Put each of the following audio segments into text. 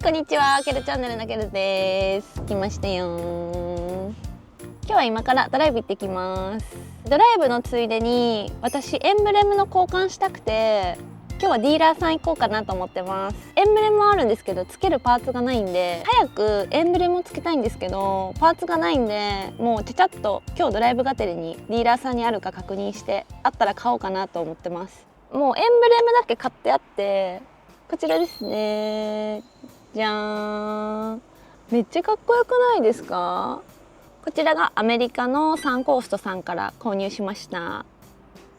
こんにちは、ケルチャンネルのケルです。来ましたよ。今日は今からドライブ行ってきます。ドライブのついでに私エンブレムの交換したくて、今日はディーラーさん行こうかなと思ってます。エンブレムはあるんですけどつけるパーツがないんで、早くエンブレムをつけたいんですけどパーツがないんで、もうちゃちゃっと今日ドライブがてらにディーラーさんにあるか確認して、あったら買おうかなと思ってます。もうエンブレムだけ買ってあって、こちらですね。じゃーん。めっちゃかっこよくないですか？こちらがアメリカのサンコーストさんから購入しました。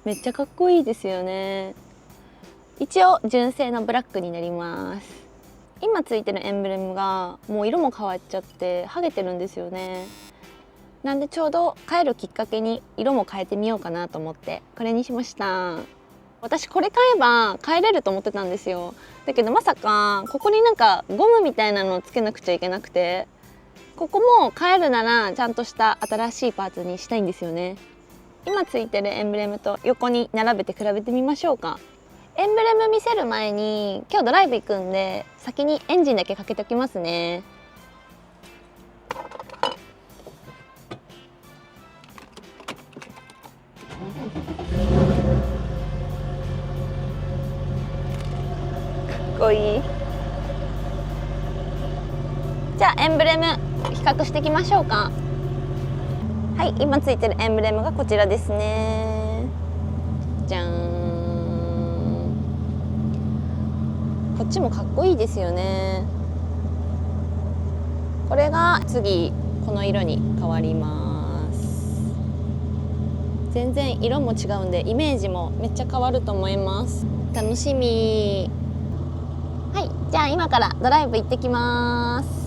めっちゃかっこいいですよね。一応純正のブラックになります。今ついてるエンブレムがもう色も変わっちゃって剥げてるんですよね。なんでちょうど変えるきっかけに色も変えてみようかなと思ってこれにしました。私これ買えば帰れると思ってたんですよ。だけどまさかここになんかゴムみたいなのをつけなくちゃいけなくて、ここも買えるならちゃんとした新しいパーツにしたいんですよね。今ついてるエンブレムと横に並べて比べてみましょうか。エンブレム見せる前に今日ドライブ行くんで先にエンジンだけかけておきますね。かっこいい。じゃあエンブレム比較していきましょうか。はい、今ついてるエンブレムがこちらですね。じゃーん。こっちもかっこいいですよね。これが次この色に変わります。全然色も違うんでイメージもめっちゃ変わると思います。楽しみ。はい、じゃあ今からドライブ行ってきます。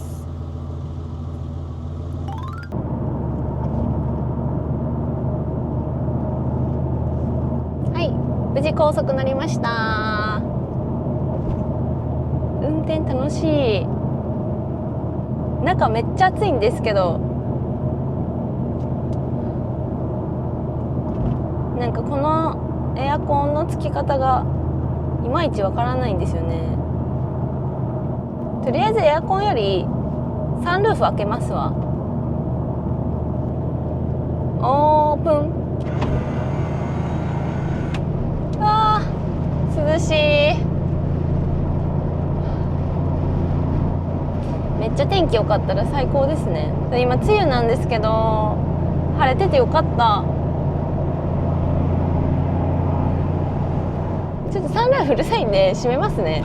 無事高速乗りました。運転楽しい。中めっちゃ暑いんですけど、なんかこのエアコンのつき方がいまいちわからないんですよね。とりあえずエアコンよりサンルーフ開けますわ。オープン。涼しい。めっちゃ天気良かったら最高ですね。今梅雨なんですけど晴れててよかった。ちょっとサンルーフうるさいんで閉めますね。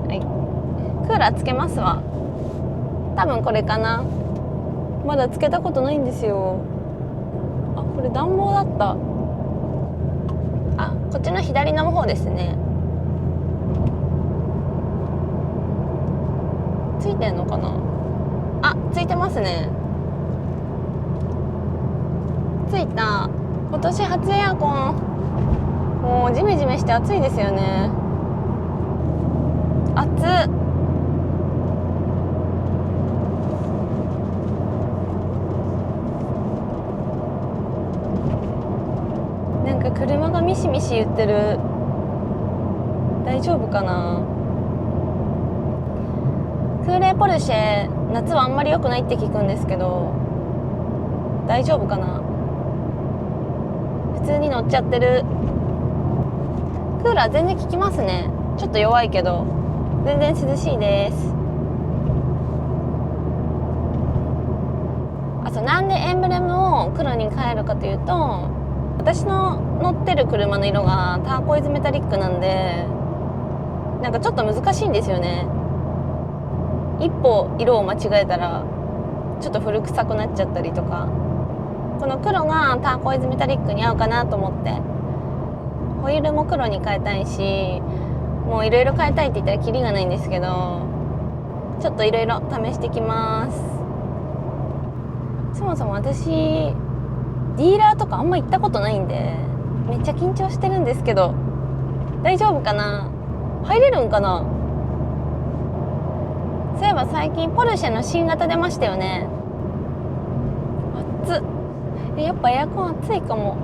はい、クーラーつけますわ。多分これかな。まだつけたことないんですよ。あ、これ暖房だった。こっちの左の方ですね。ついてんのかな。あ、ついてますね。ついた。今年初エアコン。もうジメジメして暑いですよね。暑っ。なんか車がミシミシ言ってる。大丈夫かな。空冷ポルシェ夏はあんまり良くないって聞くんですけど大丈夫かな。普通に乗っちゃってる。クーラー全然効きますね。ちょっと弱いけど全然涼しいです。なんでエンブレムを黒に変えるかというと、私の乗ってる車の色がターコイズメタリックなんで、なんかちょっと難しいんですよね。一歩色を間違えたらちょっと古臭くなっちゃったりとか、この黒がターコイズメタリックに合うかなと思ってホイールも黒に変えたいし、もういろいろ変えたいって言ったらキリがないんですけど、ちょっといろいろ試してきます。そもそも私ディーラーとかあんま行ったことないんでめっちゃ緊張してるんですけど大丈夫かな。入れるんかな。そういえば最近ポルシェの新型出ましたよね。暑っ。やっぱエアコン暑いかも。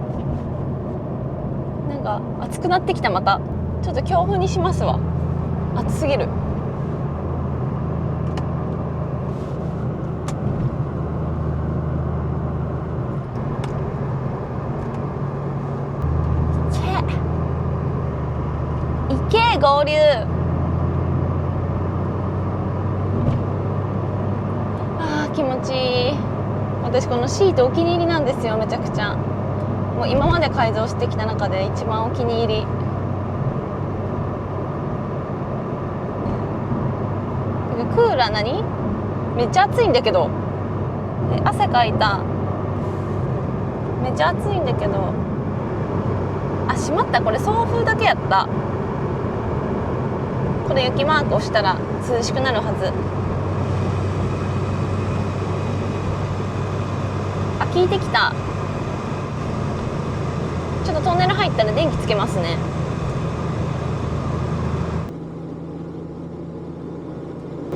なんか暑くなってきた。またちょっと強風にしますわ。暑すぎる。行け合流。気持ちいい。私このシートお気に入りなんですよ。めちゃくちゃもう今まで改造してきた中で一番お気に入り。クーラー何めっちゃ暑いんだけど。汗かいた。めっちゃ暑いんだけど。あ、しまった、これ送風だけやった。これ雪マーク押したら涼しくなるはず。あ、効いてきた。ちょっとトンネル入ったら電気つけますね。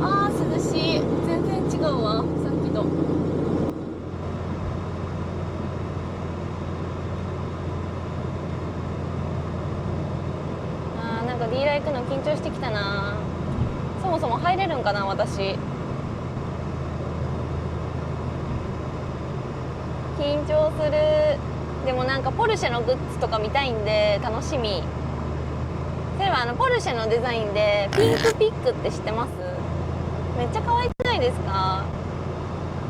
あー涼しい。全然違うわ、さっきと。なんかディーラー行くの緊張してきたな。そもそも入れるんかな私。緊張する。でもなんかポルシェのグッズとか見たいんで楽しみ。そういえばポルシェのデザインでピンクピックって知ってます？めっちゃ可愛くないですか？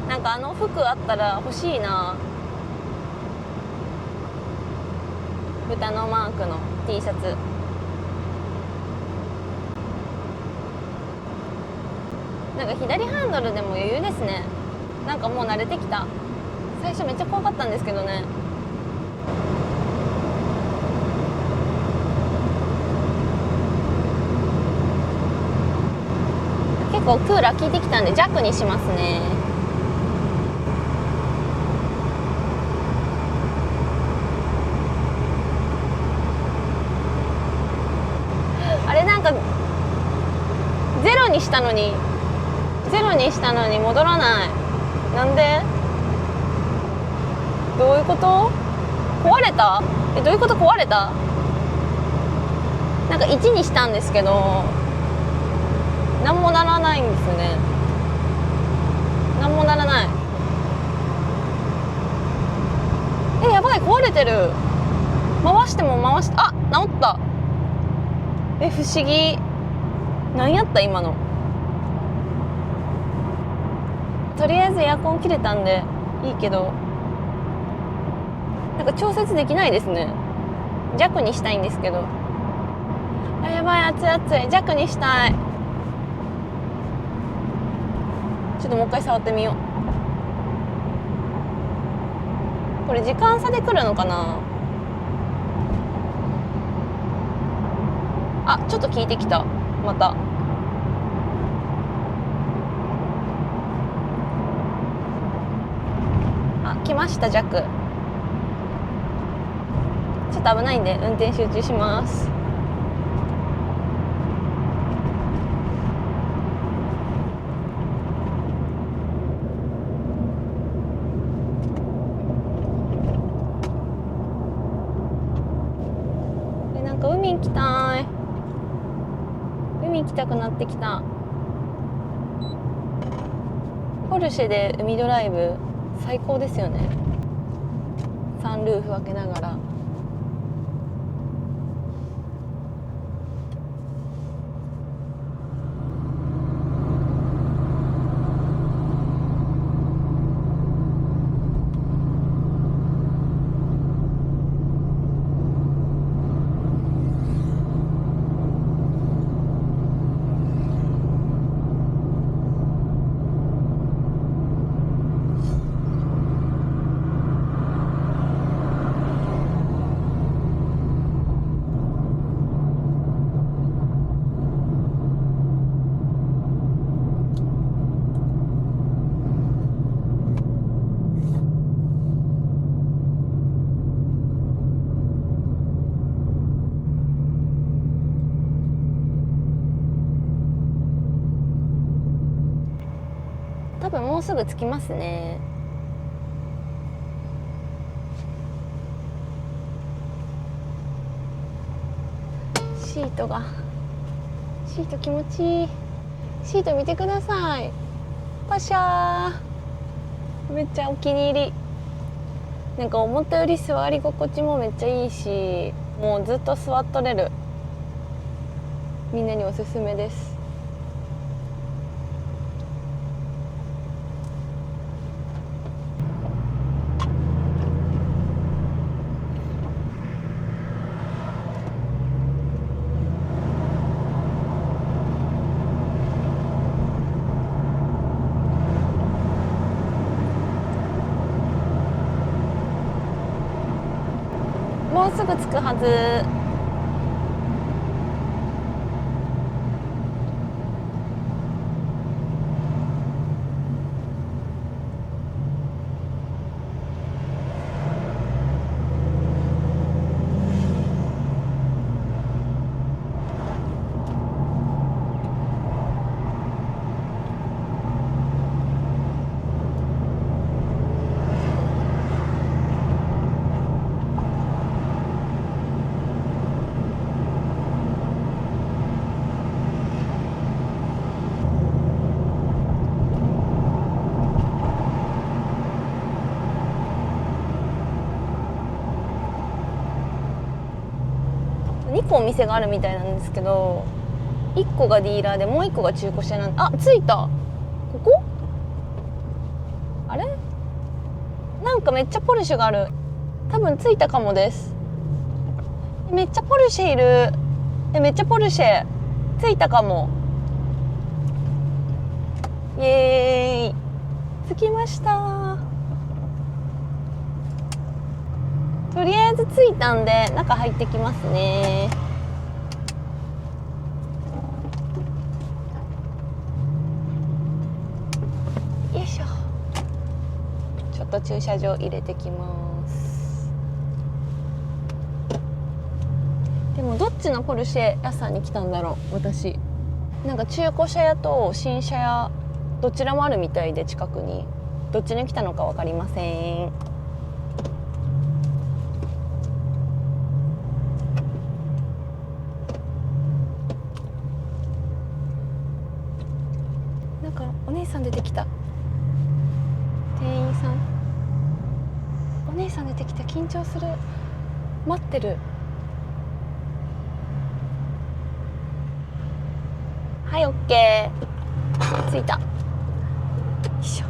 なんか服あったら欲しいな。豚のマークの T シャツ。なんか左ハンドルでも余裕ですね。なんかもう慣れてきた。最初めっちゃ怖かったんですけどね。結構クーラー効いてきたんで弱にしますね。あれなんかゼロにしたのに戻らない。なんで？どういうこと？壊れた？どういうこと？壊れた？なんか1にしたんですけど何もならないんですね。何もならない。やばい、壊れてる。回しても回して、あ、治った。不思議。何やった今の。とりあえずエアコン切れたんでいいけど、なんか調節できないですね。弱にしたいんですけど。やばい、熱い熱い。弱にしたい。ちょっともう一回触ってみよう。これ時間差で来るのかな。あ、ちょっと効いてきた。また来ました。弱。ちょっと危ないんで運転集中します。なんか海行きたい。海行きたくなってきた。ポルシェで海ドライブ最高ですよね。サンルーフ開けながら。多分もうすぐ着きますね。シシート気持ちいい。シート見てください。パシャー、めっちゃお気に入り。なんか思ったより座り心地もめっちゃいいし、もうずっと座っとれる。みんなにおすすめです。もうすぐ着くはず。2個お店があるみたいなんですけど、1個がディーラーでもう1個が中古車なんで。あ、着いた。ここあれ、なんかめっちゃポルシェがある。多分着いたかもです。めっちゃポルシェいる。めっちゃポルシェ着いたかも。イエーイ、着きました。とりあえず着いたんで中入ってきますね。よいしょ。ちょっと駐車場入れてきます。でもどっちのポルシェ屋さんに来たんだろう私。なんか中古車屋と新車屋どちらもあるみたいで、近くにどっちに来たのか分かりません。なんかお姉さん出てきた。店員さん、お姉さん出てきた。緊張する。待ってる。はい、オッケー、着いた。よいしょ。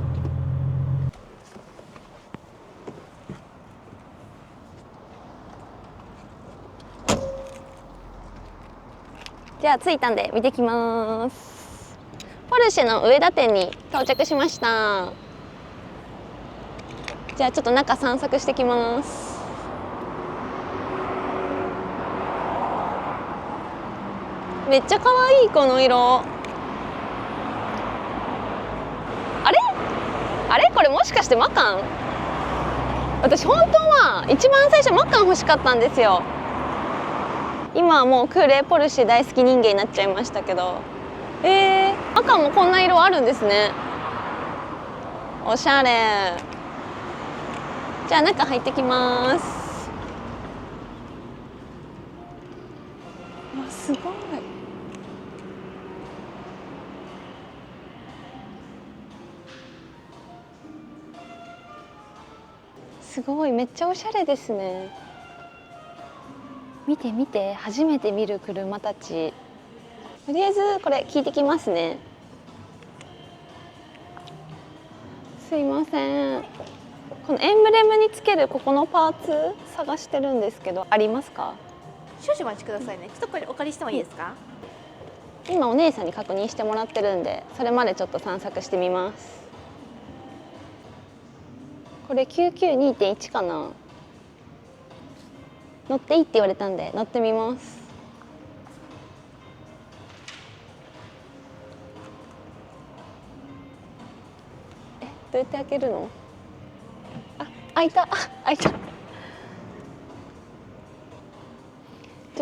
じゃあ着いたんで見てきます。ポルシェの上田店に到着しました。じゃあちょっと中散策してきます。めっちゃ可愛いこの色。あれあれ、これもしかしてマカン？私本当は一番最初マカン欲しかったんですよ。今はもう空冷ポルシェ大好き人間になっちゃいましたけど、マカンもこんな色あるんですね。おしゃれ。じゃあ中入ってきます。わ、すごい。すごい、めっちゃおしゃれですね。見て見て、初めて見る車たち。とりあえずこれ聞いてきますね。すいません、このエンブレムにつけるここのパーツ探してるんですけど、ありますか？少々お待ちくださいね。ちょっとこれお借りしてもいいですか？今お姉さんに確認してもらってるんで、それまでちょっと散策してみます。これ 992.1 かな。乗っていいって言われたんで乗ってみます。どうやって開けるの？あ、開いた。あ、開いた。ちょ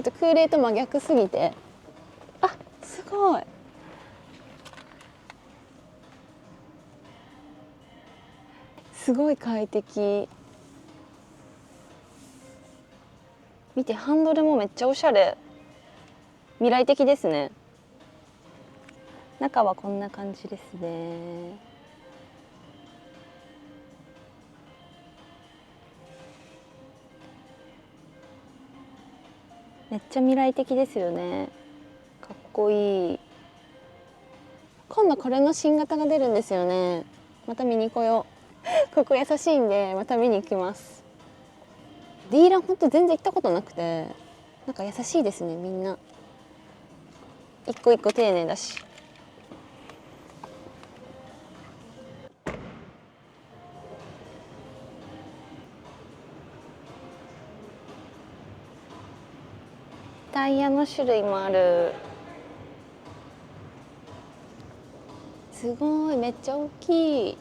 っと空冷と真逆すぎて。あ、すごい。すごい快適。見て、ハンドルもめっちゃおしゃれ。未来的ですね。中はこんな感じですね。めっちゃ未来的ですよね。かっこいい。今度これの新型が出るんですよね。また見に来よう。ここ優しいんでまた見に行きます。ディーラーほんと全然行ったことなくて、なんか優しいですね、みんな。一個一個丁寧だし。タイヤの種類もある。すごい、めっちゃ大きい。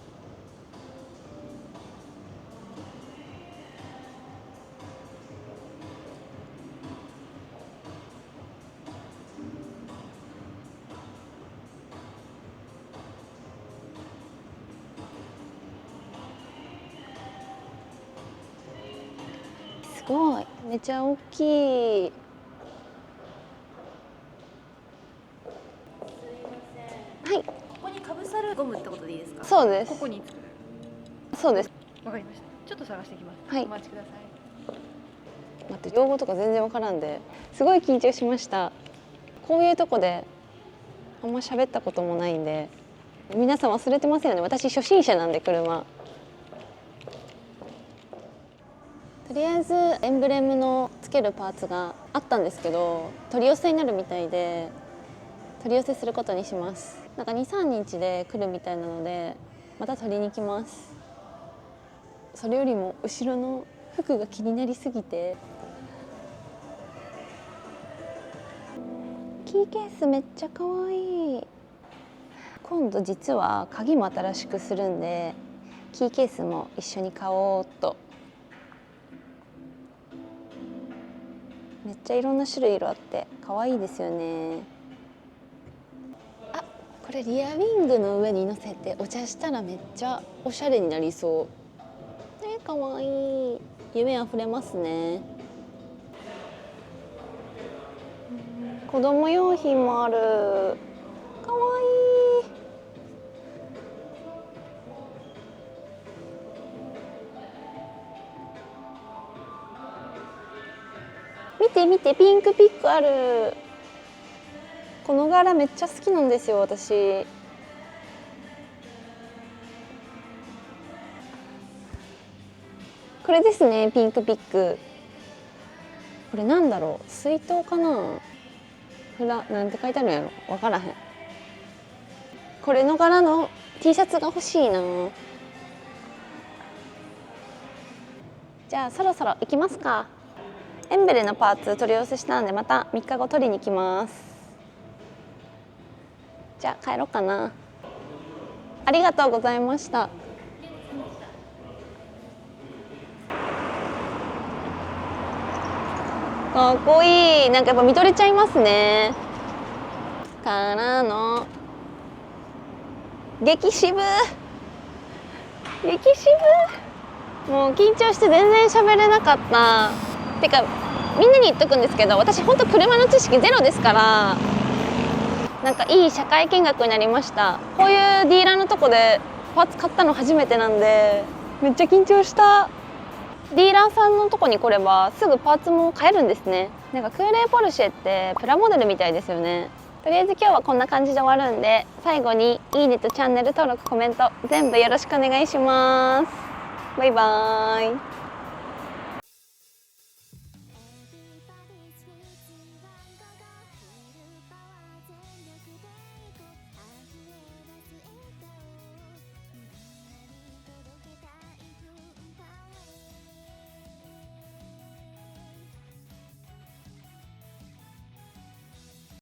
すごい、めっちゃ大きい。はい。ここにかぶさるゴムってことでいいですか？そうです。ここに作る。そうです。わかりました。ちょっと探してきます。はい。お待ちください。待って、用語とか全然わからんで、すごい緊張しました。こういうとこであんま喋ったこともないんで、皆さん忘れてますよね。私初心者なんで車。とりあえずエンブレムのつけるパーツがあったんですけど、取り寄せになるみたいで取り寄せすることにします。なんか 2,3 日で来るみたいなのでまた取りに行きます。それよりも後ろの服が気になりすぎて。キーケースめっちゃ可愛い。今度実は鍵も新しくするんでキーケースも一緒に買おうと。めっちゃいろんな種類色あって可愛いですよね。あ、これリアウィングの上に乗せてお茶したらめっちゃおしゃれになりそう。可愛い。夢あふれますね。子供用品もある。可愛い。見て見て、ピンクピックある。この柄めっちゃ好きなんですよ、私。これですね、ピンクピック。これなんだろう、水筒かな。なんて書いてあるんやろ、わからへん。これの柄の T シャツが欲しいな。じゃあそろそろ行きますか。エンベレのパーツ取り寄せしたんでまた3日後取りに来ます。じゃあ帰ろうかな。ありがとうございました。かっこいい。なんかやっぱ見とれちゃいますね。からの激渋。激渋。もう緊張して全然喋れなかった。てかみんなに言っとくんですけど、私本当車の知識ゼロですから、なんかいい社会見学になりました。こういうディーラーのとこでパーツ買ったの初めてなんでめっちゃ緊張した。ディーラーさんのとこに来ればすぐパーツも買えるんですね。なんかクーレーポルシェってプラモデルみたいですよね。とりあえず今日はこんな感じで終わるんで、最後にいいねとチャンネル登録、コメント全部よろしくお願いします。バイバーイ。